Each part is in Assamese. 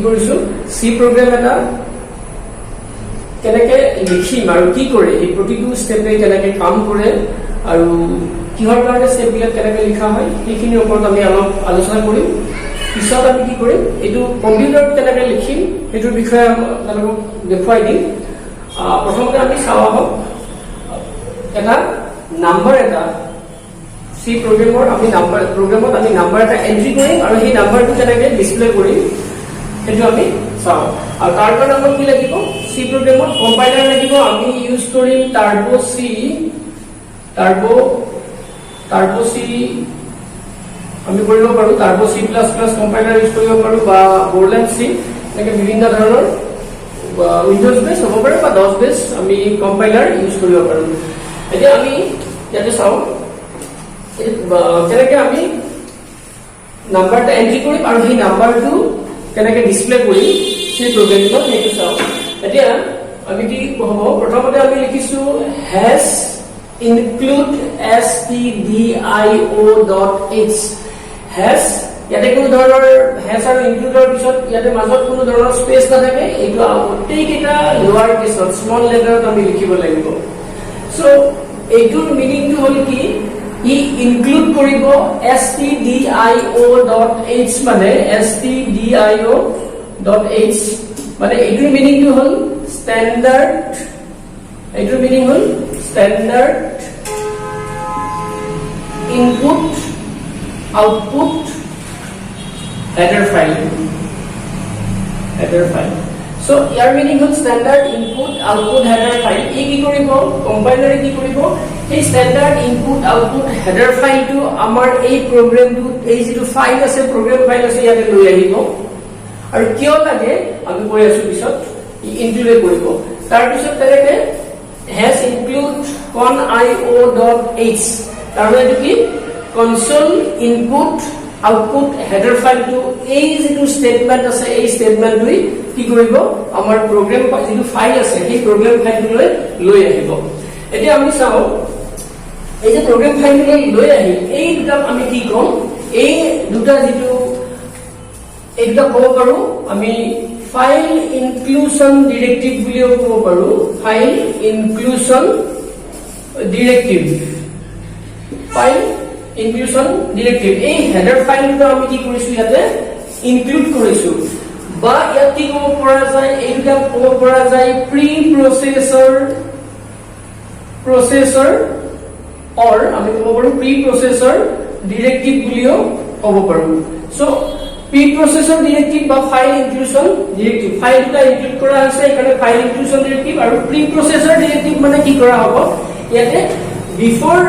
কৰিছো সি প্ৰগ্ৰাম এটা কেনেকৈ লিখিম আৰু কি কৰে এই প্ৰতিটো ষ্টেপে কেনেকৈ কাম কৰে আৰু কিহৰ কাৰণে ষ্টেপবিলাক কেনেকৈ লিখা হয় সেইখিনিৰ ওপৰত আমি অলপ আলোচনা কৰিম পিছত আমি কি কৰিম এইটো কম্পিউটাৰত কেনেকৈ লিখিম সেইটোৰ বিষয়ে আপোনালোকক দেখুৱাই দিম প্ৰথমতে আমি চাওঁ আহক এটা নাম্বাৰ এটা সি প্ৰগ্ৰামৰ আমি নাম্বাৰ এটা এন্ট্ৰি কৰিম আৰু সেই নাম্বাৰটো কেনেকৈ ডিসপ্লে কৰিম সেইটো আমি চাওঁ আৰু তাৰ কাৰণে আমাক কি লাগিব সি প্ৰগ্ৰামৰ কম্পাইলাৰ লাগিব আমি ইউজ কৰিম টাৰ্বো সি আমি কৰিব পাৰো টাৰ্বো সি প্লাস প্লাস কম্পাইলাৰ ইউজ কৰিব পাৰো বা বোৰলেণ্ড সি এনেকৈ বিভিন্ন ধৰণৰ উইন্ডোজ বেস হ'ব পাৰে বা ডস বেস আমি কম্পাইলাৰ ইউজ কৰিব পাৰো এতিয়া আমি ইয়াতে চাওঁ কেনেকৈ আমি নাম্বাৰটা এন্ট্ৰি কৰিম আৰু সেই নাম্বাৰটো কেনেকৈ ডিসপ্লে কৰিম সেই প্ৰগ্ৰামটো সেইটো চাওঁ এতিয়া আমি কি হ'ব প্ৰথমতে আমি লিখিছো has include stdio.h has ইয়াতে কোনো ধৰণৰ has আৰু includeৰ পিছত ইয়াতে মাজত কোনো ধৰণৰ স্পেচ নাথাকে এইটো গোটেইকেইটা লোৱাৰ কেছত স্মল লেটাৰত আমি লিখিব লাগিব সো এইটোৰ মিনিংটো হ'ল কি ই ইনক্লুড কৰিব stdio.h মানে stdio.h মানে এইটোৰ মিনিংটো হ'ল স্ট্যান্ডাৰ্ড এইটোৰ মিনিং হ'ল standard input output header file so ইয়াৰ মিনিং হ'ল standard input output header file এই কি কৰিব কম্পাইলাৰে কি কৰিব এই standard input output header file টো আমাৰ এই প্ৰগ্ৰামটো এই যেটো ফাইল আছে প্ৰগ্ৰাম ফাইল আছে ইয়াতে লৈ আহিব আৰু কিয় লাগে আমি কৈ আছো পিছত ইনক্লুড কৰিব তাৰ পিছত তেনেকে has include conio.h তাৰমানে কি console input আউটপুট হেডাৰ ফাইলটো এই যেটো স্টেটমেন্ট আছে এই স্টেটমেন্টটোই কি কৰিব আমাৰ প্ৰগ্ৰাম যেটো ফাইল আছে এই প্ৰগ্ৰাম ফাইলটোলৈ লৈ আহিব এতিয়া আমি চাও এই যে প্ৰগ্ৰাম ফাইলটোলৈ লৈ আহি এই দুটা আমি কি কম এই দুটা যেটো একটা ক'ব পাৰো আমি ফাইল ইনক্লুশন ডিৰেক্টিভ বুলিও ক'ব পাৰো ফাইল ইনক্লুশন ডিৰেক্টিভ ফাইল ইনক্লুশন ডিৰেক্টিভ এই হেডাৰ ফাইলটো আমি কি কৰিছো ইয়াতে ইনক্লুড কৰিছো বা ইয়াত কি ক'ব পৰা যায় এইটা ক'ব পৰা যায় প্ৰি প্ৰসেসৰ অৰ আমি ক'ব পাৰো প্ৰি প্ৰসেসৰ ডিৰেক্টিভ বুলিও ক'ব পাৰো সো প্ৰি প্ৰসেসৰ ডিৰেক্টিভ বা ফাইল ইনক্লুশন ডিৰেক্টিভ ফাইলটা ইনক্লুড কৰা আছে এখানে ফাইল ইনক্লুশন ডিৰেক্টিভ আৰু প্ৰি প্ৰসেসৰ ডিৰেক্টিভ মানে কি কৰা হ'ব ইয়াতে বিফৰ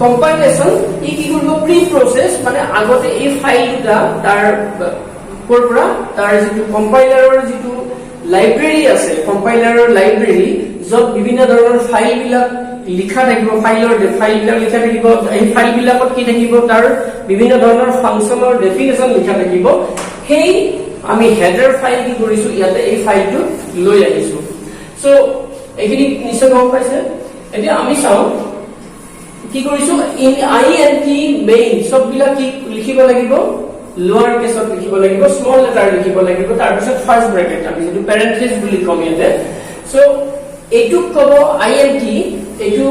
কম্পাইলেশন ই কি কৰিব প্ৰি প্ৰসেস মানে আগতে এই ফাইলটা তাৰ পৰা তাৰ যেটো কম্পাইলাৰৰ যেটো লাইব্ৰেৰী আছে কম্পাইলাৰৰ লাইব্ৰেৰী যত বিভিন্ন ধৰণৰ ফাইল বিলাক লিখা থাকিব ফাইলৰ বিলাক লিখা থাকিব এই ফাইল বিলাকত কি থাকিব তাৰ বিভিন্ন ধৰণৰ ফাংচনৰ ডেফিনেশন লিখা থাকিব সেই আমি হেডাৰ ফাইল কি কৰিছো ইয়াতে এই ফাইলটো লৈ আহিছো সো এইখিনি নিশ্চয় গম পাইছে এতিয়া আমি চাও কি কৰিছো ইন int মেইন সব বিলাক কি লিখিব লাগিব লোৱাৰ কেছত লিখিব লাগিব স্মল লেটাৰ লিখিব লাগিব তাৰ পিছত ফাৰ্স্ট ব্ৰেকেট আমি যেটো প্যাৰেন্থেছিছ বুলি কম ইয়াতে সো এইটো কব int এইটো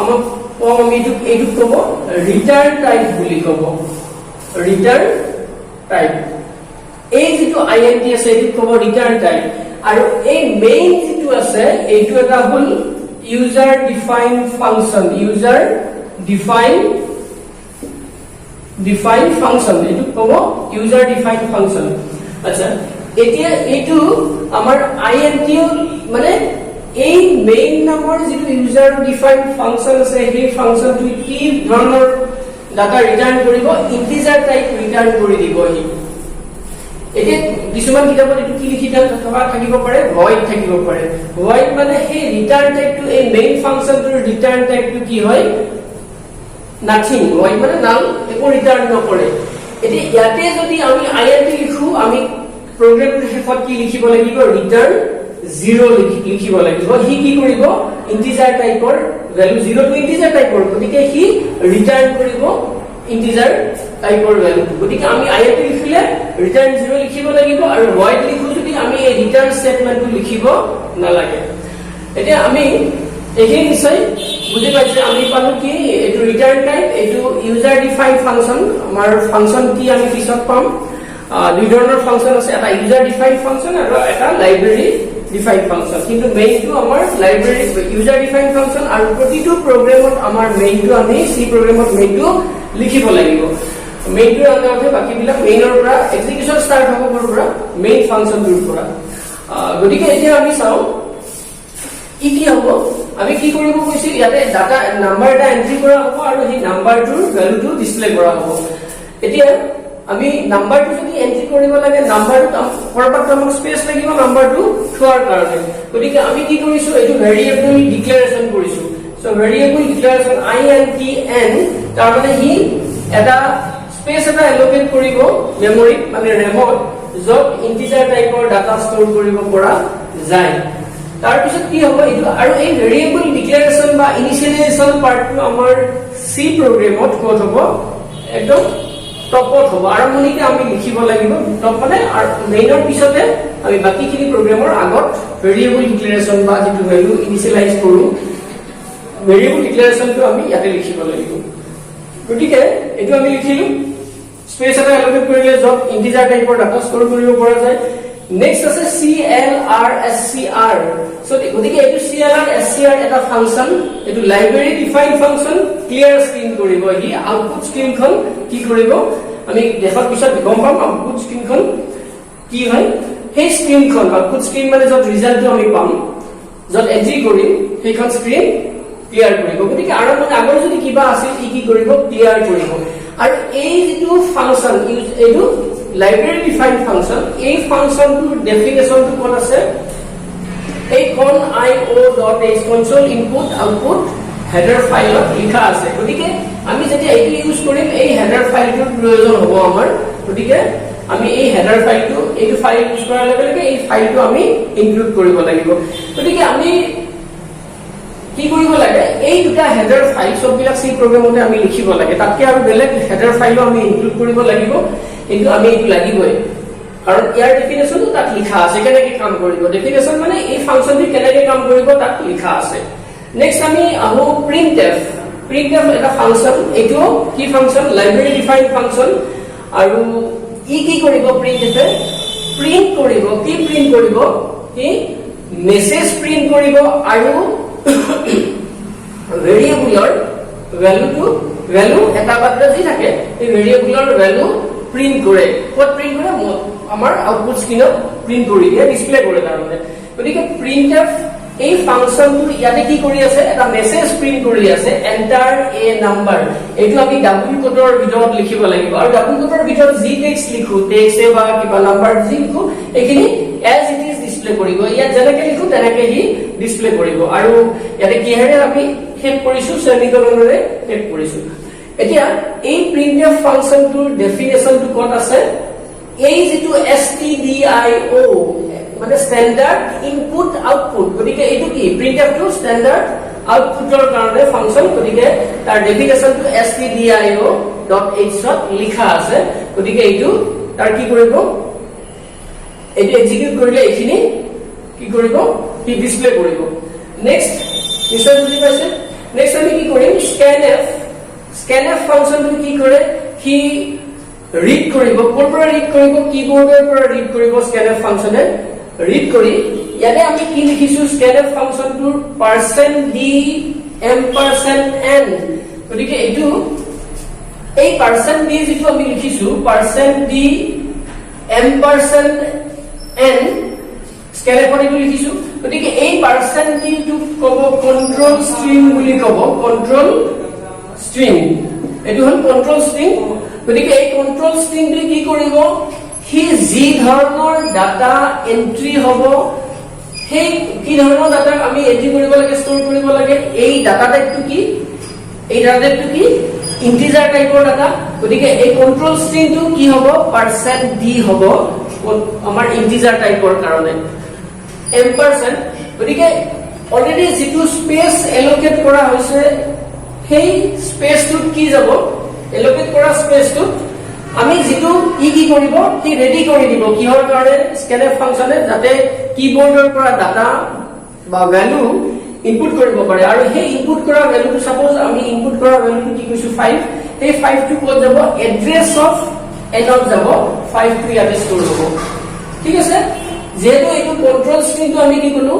আমাক আমি এইটো কব ৰিটাৰ্ন টাইপ বুলি কব ৰিটাৰ্ন টাইপ এই যেটো int আছে এইটো কব ৰিটাৰ্ন টাইপ আৰু এই মেইন যেটো আছে এইটো এটা হল user defined function define function এটো কব user defined function আচ্ছা এতিয়া এটো আমাৰ int মানে এই মেইন নামৰ যেটো user defined function আছে এই ফাংশনটো কি ধৰণৰ ডাটা ৰিটাৰ্ণ কৰিব ইন্টিজাৰ টাইপ ৰিটাৰ্ণ কৰি দিব ই এতে কিছুমান কিতাপত এটো কি লিখি থকা থাকিব পাৰে void থাকিব পাৰে void মানে এই ৰিটাৰ্ণ টাইপটো এই মেইন ফাংশনটোৰ ৰিটাৰ্ণ টাইপটো কি হয় নাথিং void মানে নাল একো ৰিটাৰ্ণ নকৰে এতে ইয়াতে যদি আমি int লিখো আমি প্ৰগ্ৰামটোৰ শেষত কি লিখিব লাগিব ৰিটাৰ্ণ 0 লিখিব লাগিব হি কি কৰিব ইন্টিজাৰ টাইপৰ ভ্যালু 0 টু ইন্টিজাৰ টাইপৰ গতিকে হি ৰিটাৰ্ণ কৰিব ইন্টিজাৰ টাইপৰ ভ্যালু গতিকে আমি আইএনটি লিখিলে ৰিটাৰ্ণ 0 লিখিব লাগিব আৰু void লিখো যদি আমি এই ৰিটাৰ্ণ স্টেটমেন্টটো লিখিব নালাগে এতিয়া আমি এখিনি নিশ্চয় বুজি পাইছে আমি পালো কি এটো ৰিটাৰ্ণ টাইপ এটো ইউজাৰ ডিফাইন্ড ফাংচন আমাৰ ফাংচন কি আমি পিছত পাম দুই ধৰণৰ ফাংচন আছে এটা ইউজাৰ ডিফাইন্ড ফাংচন আৰু এটা লাইব্ৰেৰী ডিফাইন্ড ফাংচন কিন্তু মেইনটো আমাৰ লাইব্ৰেৰী ইউজাৰ ডিফাইন্ড ফাংচন আৰু প্ৰতিটো প্ৰগ্ৰামত আমাৰ মেইনটো আমি সি প্ৰগ্ৰামত মেইনটো লিখিব লাগিব মেইনটো আনতে বাকি বিলাক মেইনৰ পৰা এক্সিকিউশন ষ্টাৰ্ট হ'ব পৰা মেইন ফাংচনটোৰ পৰা গতিকে এতিয়া আমি চাও কি হ'ব আমি কি কৰিব কৈছে ইয়াতে ডাটা নাম্বাৰ এটা এন্ট্ৰি কৰা হ'ব আৰু এই নাম্বাৰটোৰ ভ্যালুটো ডিসপ্লে কৰা হ'ব এতিয়া আমি নাম্বাৰটো যদি এন্ট্ৰি কৰিব লাগে নাম্বাৰটো ফৰৱাৰ্ড আমাক স্পেচ লাগিব নাম্বাৰটো থোৱাৰ কাৰণে গতিকে আমি কি কৰিছো এইটো ভেৰিয়েবল ডিক্লেৰেচন কৰিছো সো ভেৰিয়েবল ডিক্লেৰেচন INTN তাৰ মানে হি এটা স্পেচ এটা এলোকেট কৰিব মেমৰি মানে ৰেমত যত ইন্টিজাৰ টাইপৰ ডাটা ষ্টৰ কৰিব পৰা যায় তাৰ পিছত কি হ'ব এইটো আৰু এই ভেৰিয়েবল ডিক্লেৰেচন বা ইনিশিয়েলাইজেশন পাৰ্টটো আমাৰ সি প্ৰগ্ৰামত কোড হ'ব একদম টপত হ'ব আৰম্ভণিতে আমি লিখিব লাগিব টপ মানে মেইনৰ পিছতে আমি বাকিখিনি প্ৰগ্ৰামৰ আগত ভেৰিয়েবল ডিক্লেৰেচন বা যেটো ভ্যালু ইনিশিয়েলাইজ কৰো ভেৰিয়েবল ডিক্লেৰেচনটো আমি ইয়াতে লিখিব লাগিব গতিকে এটো আমি লিখিলো স্পেচ এটা এলোকেট কৰিলে যত ইন্টিজাৰ টাইপৰ ডাটা ষ্টৰ কৰিব পৰা যায় নেক্সট আছে CLRSCR সো গতিকে এটো CLRSCR এটা ফাংচন এটো library defined function clear screen কৰিব হি আউটপুট স্ক্ৰিনখন কি কৰিব আমি দেখাৰ পিছত গম পাম আউটপুট স্ক্ৰিনখন কি হয় সেই স্ক্ৰিনখন আউটপুট স্ক্ৰিন মানে যত ৰিজাল্টটো আমি পাম যত এন্ট্ৰি কৰিম সেইখন স্ক্ৰিন ক্লিয়াৰ কৰিব গতিকে আৰম্ভণি আগৰ যদি কিবা আছিল কি কৰিব ক্লিয়াৰ কৰিব আৰু এই যেটো ফাংচন এইটো লাইব্ৰেৰী ডিফাইন্ড ফাংচন এই ফাংচনটোৰ ডেফিনেশনটো কোন আছে এই কোন io.h console input output header ফাইলত লিখা আছে গতিকে আমি যেতিয়া এইটো ইউজ কৰিম এই হেডাৰ ফাইলটোৰ প্ৰয়োজন হ'ব আমাৰ গতিকে আমি এই হেডাৰ ফাইলটো এইটো ফাইল ইউজ কৰাৰ লগে লগে এই ফাইলটো আমি ইনক্লুড কৰিব লাগিব গতিকে আমি কি কৰিব লাগে এই দুটা হেডাৰ ফাইল সববিলাক সি প্ৰগ্ৰামতে আমি লিখিব লাগে তাতকে আৰু বেলেগ হেডাৰ ফাইলও আমি ইনক্লুড কৰিব লাগিব কিন্তু আমি এইটো লাগিবই কাৰণ ইয়াৰ ডেফিনেশনটো তাত লিখা আছে কেনেকৈ কাম কৰিব ডেফিনেশন মানে এই ফাংচনটো কেনেকৈ কাম কৰিব তাত লিখা আছে নেক্সট আমি আহো printf এটা ফাংচন এইটো কি ফাংচন লাইব্ৰেৰী ডিফাইন্ড ফাংচন আৰু কি কৰিব printf প্ৰিন্ট কৰিব কি প্ৰিন্ট কৰিব কি মেছেজ প্ৰিন্ট কৰিব আৰু ভেৰিয়েবলৰ ভ্যালু এটা বাদ্ৰা যি থাকে এই ভেৰিয়েবলৰ ভ্যালু প্ৰিন্ট কৰে কত প্ৰিন্ট কৰে আমাৰ আউটপুট স্ক্ৰিনত প্ৰিন্ট কৰি দিয়ে ডিসপ্লে কৰে তাৰ মানে গতিকে printf এই ফাংচনটো ইয়াতে কি কৰি আছে এটা মেছেজ প্ৰিন্ট কৰি আছে এন্টাৰ এ নাম্বাৰ এইটো আমি ডাবল কোটৰ ভিতৰত লিখিব লাগিব আৰু ডাবল কোটৰ ভিতৰত যি টেক্সট লিখো টেক্সট বা কিবা নাম্বাৰ যি লিখো এখিনি এজ ইট ইজ ডিসপ্লে কৰিব ইয়াত যেনেকৈ লিখো তেনেকৈ হি ডিসপ্লে কৰিব আৰু ইয়াতে কিহেৰে আমি হেড কৰিছো সেমিকলনৰে হেড কৰিছো এতিয়া এই printf ফাংচনটোৰ ডেফিনেশনটো কোন আছে এই যেটো stdio মানে স্ট্যান্ডাৰ্ড ইনপুট আউটপুট গতিকে এইটো কি printf টো স্ট্যান্ডাৰ্ড আউটপুটৰ কাৰণে ফাংচন গতিকে তাৰ ডেফিনেশনটো stdio.h ত লিখা আছে গতিকে এইটো তাৰ কি কৰিব এইটো এক্সিকিউট কৰিলে এইখিনি কি কৰিব কি ডিসপ্লে কৰিব নেক্সট নিশ্চয় বুজি পাইছে নেক্সট আমি কি কৰিম scanf ফাংচনটো কি কৰে কি ৰিড কৰিব কোৰ পৰা ৰিড কৰিব কিবোৰ্ডৰ পৰা ৰিড কৰিব scanf ফাংচনে ৰিড কৰি ইয়াতে আমি কি লিখিছো scanf ফাংচনটোৰ %d %n গতিকে এইটো এই %d যেটো আমি লিখিছো %d %n scanf এটো লিখিছো গতিকে এই %d টো কব কন্ট্ৰোল স্ট্ৰিং বুলি কব কন্ট্ৰোল স্ট্ৰিং এটো হল কন্ট্ৰোল স্ট্ৰিং গতিকে এই কন্ট্ৰোল স্ট্ৰিংটো কি কৰিব হি জি ধৰণৰ ডাটা এন্ট্ৰি হ'ব সেই কি ধৰণৰ ডাটা আমি এন্ট্ৰি কৰিব লাগে ষ্টৰ কৰিব লাগে এই ডাটা টাইপটো কি এই ডাটা টাইপটো কি ইন্টিজাৰ টাইপৰ ডাটা গতিকে এই কন্ট্ৰোল স্ট্ৰিংটো কি হ'ব %d হ'ব আমাৰ ইন্টিজাৰ টাইপৰ কাৰণে এম্পাৰচেণ্ড গতিকে অলৰেডি যেটো স্পেচ এলোকেট কৰা হৈছে সেই স্পেচটো কি যাব এলোকেট কৰা স্পেচটো আমি যেটো কি কৰিব কি ৰেডি কৰি দিব কিহৰ কাৰণে স্কেনএফ ফাংচনে যাতে কিবোৰ্ডৰ পৰা ডাটা বা ভ্যালু ইনপুট কৰিব পাৰে আৰু সেই ইনপুট কৰা ভ্যালুটো সাপোজ আমি ইনপুট কৰা ভ্যালুটো কি কৈছো 5 এই 5 টো ক'ত যাব এড্ৰেছ অফ এডত যাব 5 টো ইয়াতে ষ্টৰ হ'ব ঠিক আছে যেহেতু এইটো কন্ট্ৰোল স্ট্ৰিংটো আমি কি কলো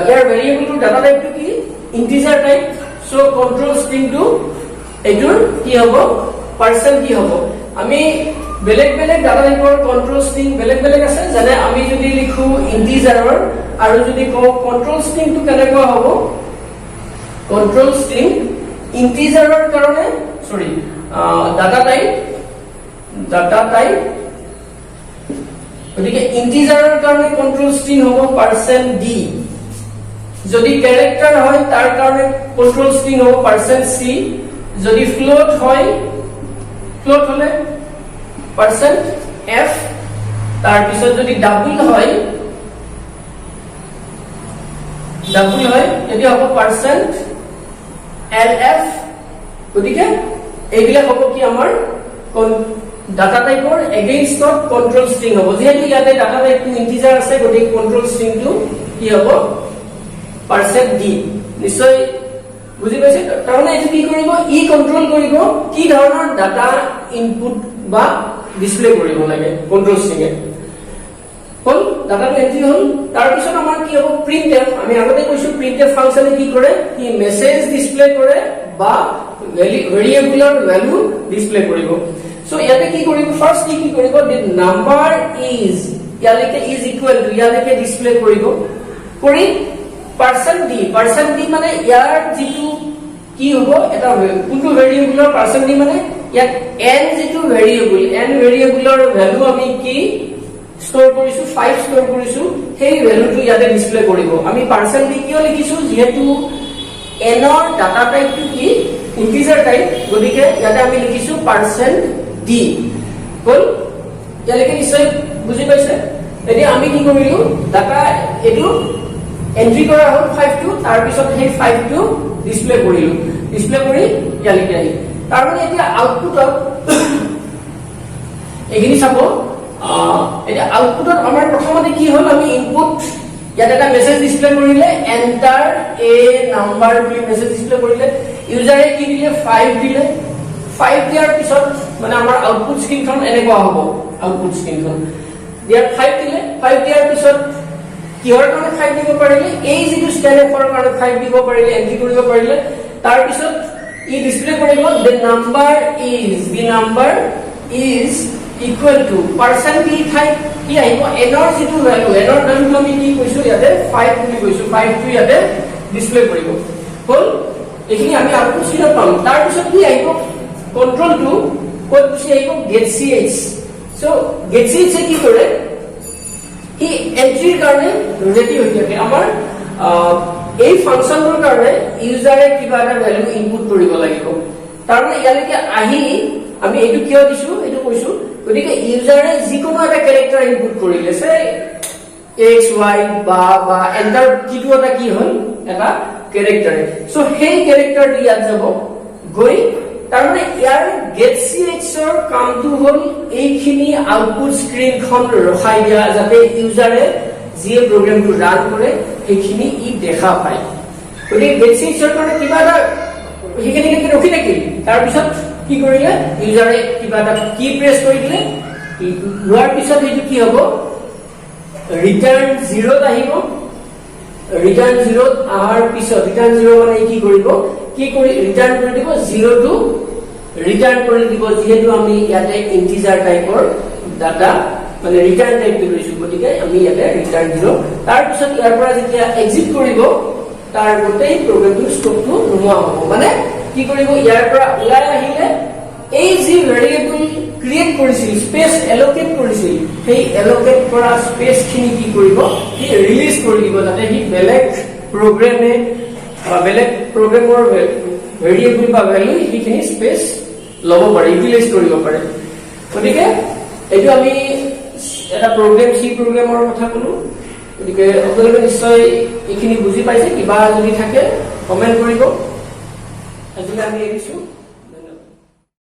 ইয়াৰ ভেৰিয়েবলটো ডাটা টাইপটো কি ইন্টিজাৰ টাইপ সো কন্ট্ৰোল স্ট্ৰিংটো এটোৰ কি হ'ব পাৰ্সেন্ট কি হ'ব আমি বেলেগ বেলেগ ডাটা টাইপৰ কন্ট্ৰোল স্ট্ৰিং বেলেগ বেলেগ আছে যেনে আমি যদি লিখো ইন্টিজাৰৰ আৰু যদি কও কন্ট্ৰোল স্ট্ৰিংটো কেনেকুৱা হ'ব কন্ট্ৰোল স্ট্ৰিং ইন্টিজাৰৰ কাৰণে সৰি ডাটা টাইপ গতিকে ইন্টিজাৰৰ কাৰণে কন্ট্ৰোল স্ট্ৰিং হ'ব %d যদি ক্যাৰেক্টাৰ হয় তাৰ কাৰণে কন্ট্ৰোল স্ট্রিং হ'ব %c যদি ফ্লোট হয় ফ্লোট হলে %f তার পিছত যদি ডাবল হয় এটি হ'ব %lf গতিকে এইবিলা হ'ব কি আমাৰ ডাটা টাইপৰ এগেইনষ্টত কন্ট্ৰোল স্ট্ৰিং হ'ব যেহেতু ইয়াতে ডাটা টাইপটো ইন্টিজাৰ আছে গতিকে কন্ট্ৰোল স্ট্ৰিংটো কি হ'ব %d নিশ্চয় বুজি পাইছে তাৰমানে এটো কি কৰিব ই কন্ট্ৰোল কৰিব কি ধৰণৰ ডাটা ইনপুট বা ডিসপ্লে কৰিব লাগে কন্ট্ৰোল স্ট্ৰিংে হল ডাটাটো এন্ট্ৰি হল তাৰ পিছত আমাৰ কি হ'ব প্ৰিন্টএফ আমি আগতে কৈছো প্ৰিন্টএফ ফাংচনে কি কৰে কি মেসেজ ডিসপ্লে কৰে বা ভেৰিয়েবলৰ ভ্যালু ডিসপ্লে কৰিব সো ইয়াতে কি কৰিব ফাৰ্স্ট কি কৰিব দি নাম্বাৰ ইজ ইয়ালৈকে ইজ ইকুৱেল টু ইয়ালৈকে ডিসপ্লে কৰিব কৰি %d মানে ইয়াৰ যেটো কি হ'ব এটা কোনটো ভেৰিয়েবলৰ %d মানে ইয়াত n যেটো ভেৰিয়েবলৰ ভ্যালু আমি কি ষ্টৰ কৰিছো 5 ষ্টৰ কৰিছো সেই ভ্যালুটো ইয়াতে ডিসপ্লে কৰিব আমি %d কিয় লিখিছো যেহেতু n ৰ ডাটা টাইপটো কি ইন্টিজাৰ টাইপ গতিকে ইয়াতে আমি লিখিছো %d হল ইয়ালৈকে নিশ্চয় বুজি পাইছে এতিয়া আমি কি কৰিলো ডাটা এটো এন্ট্ৰি কৰা হল 5 টো তাৰ পিছত সেই 5 টো ডিসপ্লে কৰি ইয়ালৈকে আহি তাৰ মানে এতিয়া আউটপুটত এগিনি চাব এটা আউটপুটত আমাৰ প্ৰথমতে কি হল আমি ইনপুট ইয়াত এটা মেসেজ ডিসপ্লে কৰিলে এন্টাৰ এ নাম্বাৰ বুলি মেসেজ ডিসপ্লে কৰিলে ইউজাৰে কি দিলে 5 দিলে 5 দিয়াৰ পিছত মানে আমাৰ আউটপুট স্ক্ৰীনখন এনেকুৱা হ'ব আউটপুট স্ক্ৰীনখন দিয়াৰ 5 দিলে 5 দিয়াৰ পিছত কিহৰ কাৰণে 5 দিব পাৰিলে এই যেটো স্কেনএফৰ কাৰণে 5 দিব পাৰিলে এন্ট্ৰি কৰিব পাৰিলে তাৰ পিছত ই ডিসপ্লে কৰিব the number is equal to %d ঠাই কি আহিব এনৰ যেটো ভ্যালু আমি কি কৈছো ইয়াতে 5 বুলি কৈছো 5 টো ইয়াতে ডিসপ্লে কৰিব হল এখিনি আমি আউটপুট স্ক্ৰীনত পাম তাৰ পিছত কি আহিব কন্ট্ৰোল টো কোড গুছি আহিব getch সো getch কি কৰে ই এন্ট্ৰিৰ কাৰণে ৰেডি হৈ থাকে আমাৰ এই ফাংচনটোৰ কাৰণে ইউজাৰে কিবা এটা ভ্যালু ইনপুট কৰিব লাগিব তাৰমানে ইয়ালৈকে আহি আমি এইটো কিয় দিছো এইটো কৈছো গতিকে ইউজাৰে যিকোনো এটা ক্যাৰেক্টাৰ ইনপুট কৰিলে সে x y বা এন্টাৰ কিটো এটা কি হ'ল এটা ক্যাৰেক্টাৰ সো সেই ক্যাৰেক্টাৰ ইয়াত যাব গৈ তাৰমানে ইয়াৰ getch ৰ কামটো হ'ল এইখিনি আউটপুট স্ক্ৰীনখন ৰখাই দিয়া যাতে ইউজাৰে যি প্ৰগ্ৰামটো ৰান কৰে এইখিনি ই দেখা পায় গতিকে getch ৰ কাৰণে কিবা এটা সেইখিনিলৈকে ৰখি থাকিল তাৰ পিছত কি কৰিলে ইউজাৰে কিবা এটা কি প্ৰেছ কৰি দিলে লোৱাৰ পিছত এইটো কি হ'ব ৰিটাৰ্ণ 0 আহিব ৰিটাৰ্ণ 0 আহাৰ পিছত ৰিটাৰ্ণ 0 মানে কি কৰিব কি কৰি ৰিটাৰ্ণ কৰি দিব 0 টো ৰিটাৰ্ণ কৰি দিব যেহেতু আমি ইয়াতে ইন্টিজাৰ টাইপৰ ডাটা মানে ৰিটাৰ্ণ টাইপটো লৈছো গতিকে আমি ইয়াতে ৰিটাৰ্ণ 0 তাৰ পিছত ইয়াৰ পৰা যেতিয়া এক্সিট কৰিব তাৰ গোটেই প্ৰগ্ৰামটোৰ স্কোপটো নোহোৱা হ'ব মানে কি কৰিব ইয়াৰ পৰা ওলাই আহিলে এই যি ভেৰিয়েবল ক্ৰিয়েট কৰিছিল স্পেস এলোকেট কৰিছিল সেই এলোকেট কৰা স্পেস খিনি কি কৰিব ই ৰিলিজ কৰি দিব যাতে হি বেলেগ প্ৰগ্ৰামে বা বেলেগ প্ৰগ্ৰামৰ ভেৰিয়েবল বা ভ্যালু এইখিনি স্পেস লব পাৰে ইউটিলাইজ কৰিব পাৰে গতিকে এইটো আমি এটা প্ৰগ্ৰাম সি প্ৰগ্ৰামৰ কথা কলো গতিকে আপোনালোকে নিশ্চয় এইখিনি বুজি পাইছে কিবা যদি থাকে কমেন্ট কৰিব আজিলৈ আমি এৰিছো